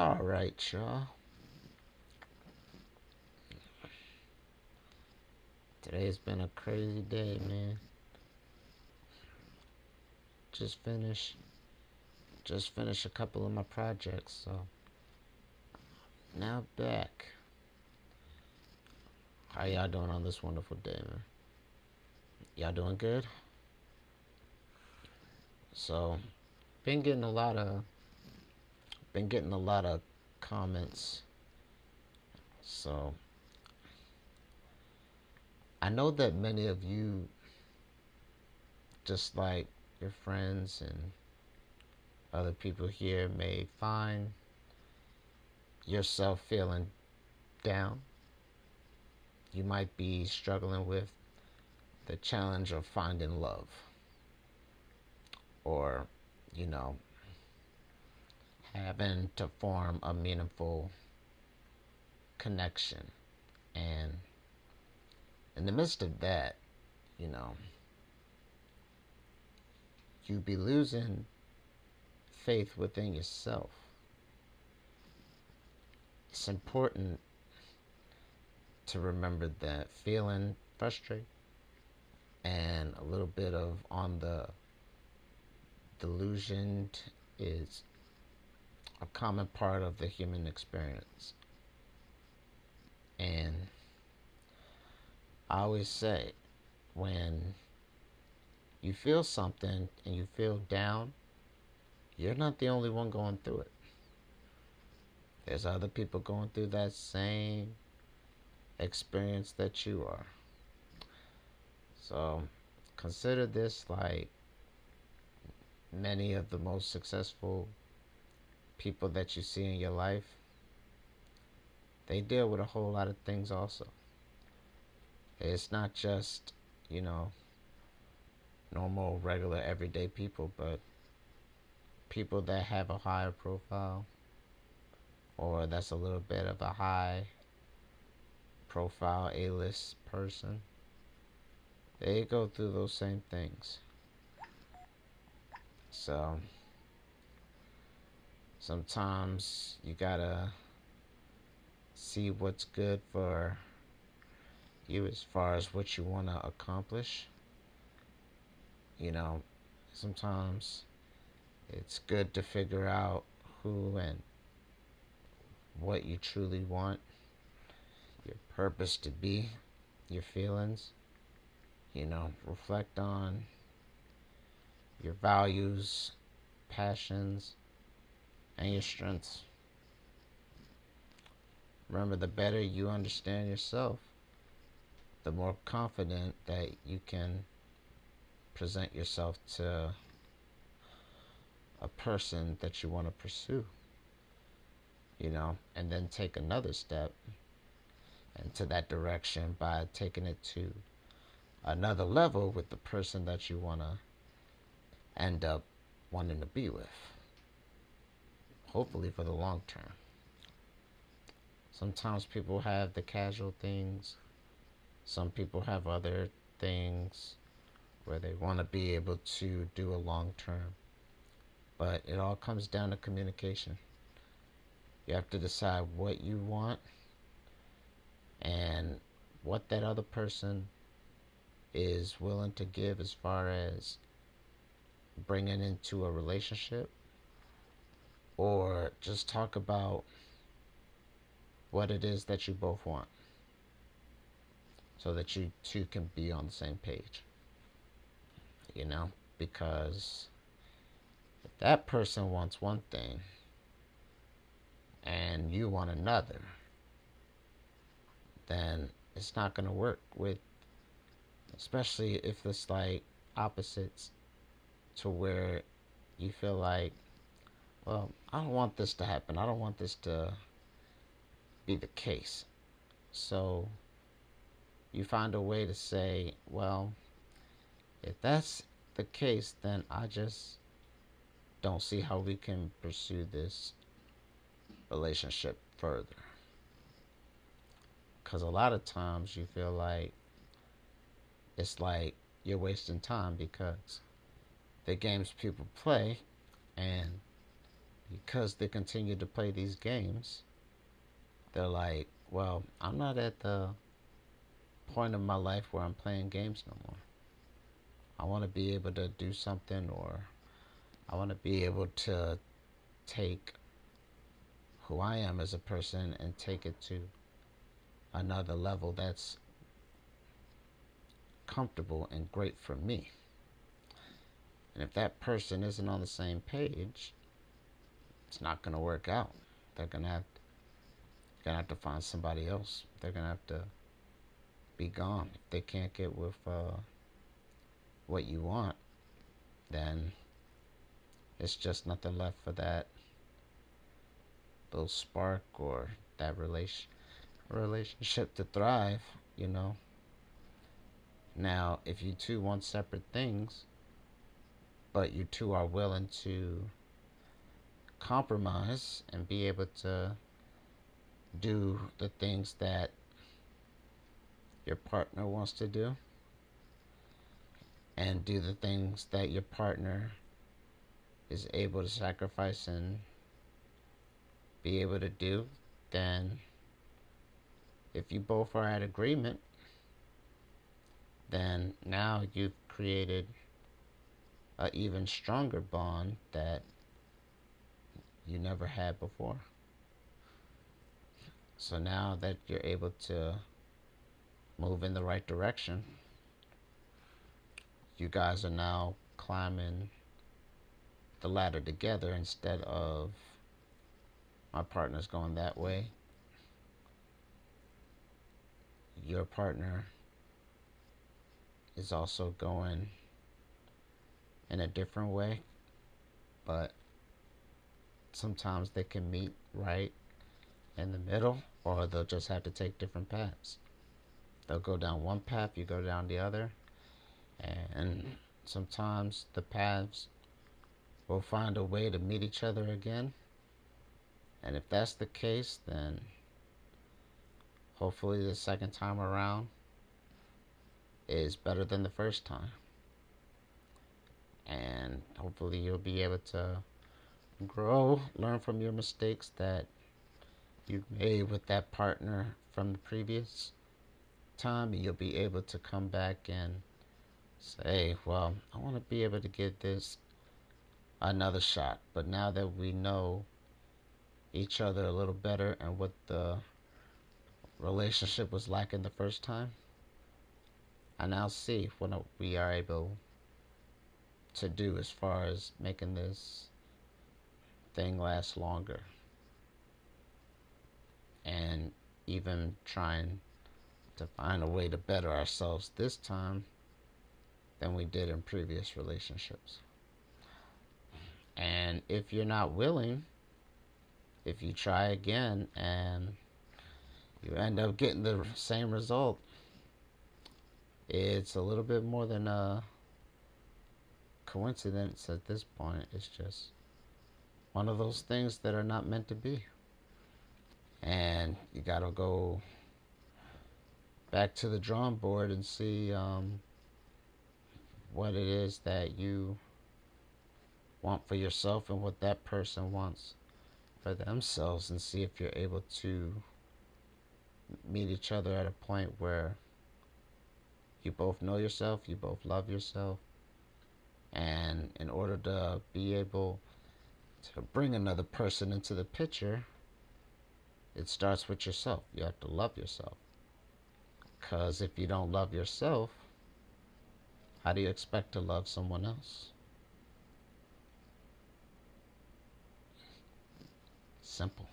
All right, y'all. Today's been a crazy day, man. Just finished just finished a couple of my projects, so now back. How y'all doing on this wonderful day, man? Y'all doing good? So, been getting a lot of been getting a lot of comments. So, I know that many of you, just like your friends and other people here, may find yourself feeling down. You might be struggling with the challenge of finding love, or, you know, having to form a meaningful connection. And in the midst of that, you know, you be losing faith within yourself. It's important to remember that feeling frustrated and a little bit of on the delusion is a common part of the human experience. And I always say, when you feel something and you feel down, you're not the only one going through it. There's other people going through that same experience that you are. So consider this like many of the most successful people that you see in your life, they deal with a whole lot of things also. It's not just, you know, normal, regular, everyday people, but people that have a higher profile, or that's a little bit of a high profile A-list person. They go through those same things. So sometimes you gotta see what's good for you as far as what you want to accomplish. You know, sometimes it's good to figure out who and what you truly want, your purpose to be, your feelings. You know, reflect on your values, passions, and your strengths. Remember, the better you understand yourself, the more confident that you can present yourself to a person that you want to pursue, you know, and then take another step into that direction by taking it to another level with the person that you want to end up wanting to be with, hopefully for the long term. Sometimes people have the casual things, some people have other things where they want to be able to do a long term, but it all comes down to communication. You have to decide what you want and what that other person is willing to give as far as bringing into a relationship, or just talk about what it is that you both want so that you two can be on the same page, you know? Because if that person wants one thing and you want another, then it's not going to work with, especially if it's like opposites, to where you feel like, well, I don't want this to happen. I don't want this to be the case. So you find a way to say, well, if that's the case, then I just don't see how we can pursue this relationship further. Because a lot of times you feel like it's like you're wasting time, because the games people play and because they continue to play these games, they're like, well, I'm not at the point of my life where I'm playing games no more. I want to be able to do something, or I want to be able to take who I am as a person and take it to another level that's comfortable and great for me. And if that person isn't on the same page, it's not going to work out. They're gonna have to find somebody else. They're gonna have to be gone. If they can't get with what you want, then it's just nothing left for that little spark or that relationship to thrive. You know. Now, if you two want separate things, but you two are willing to compromise and be able to do the things that your partner wants to do and do the things that your partner is able to sacrifice and be able to do, then if you both are at agreement, then now you've created an even stronger bond that you never had before. So now that you're able to move in the right direction, you guys are now climbing the ladder together instead of my partner's going that way, your partner is also going in a different way, but sometimes they can meet right in the middle, or they'll just have to take different paths. They'll go down one path, you go down the other, and sometimes the paths will find a way to meet each other again. And if that's the case, then hopefully the second time around is better than the first time. And hopefully you'll be able to grow, learn from your mistakes that you made with that partner from the previous time, and you'll be able to come back and say, well, I want to be able to give this another shot. But now that we know each other a little better and what the relationship was like in the first time, I now see what we are able to do as far as making this thing last longer, and even trying to find a way to better ourselves this time than we did in previous relationships. And if you're not willing, if you try again and you end up getting the same result, it's a little bit more than a coincidence at this point. It's just one of those things that are not meant to be. And you gotta go back to the drawing board and see what it is that you want for yourself and what that person wants for themselves, and see if you're able to meet each other at a point where you both know yourself, you both love yourself, and in order to be able to bring another person into the picture, it starts with yourself. You have to love yourself. Because if you don't love yourself, how do you expect to love someone else? Simple.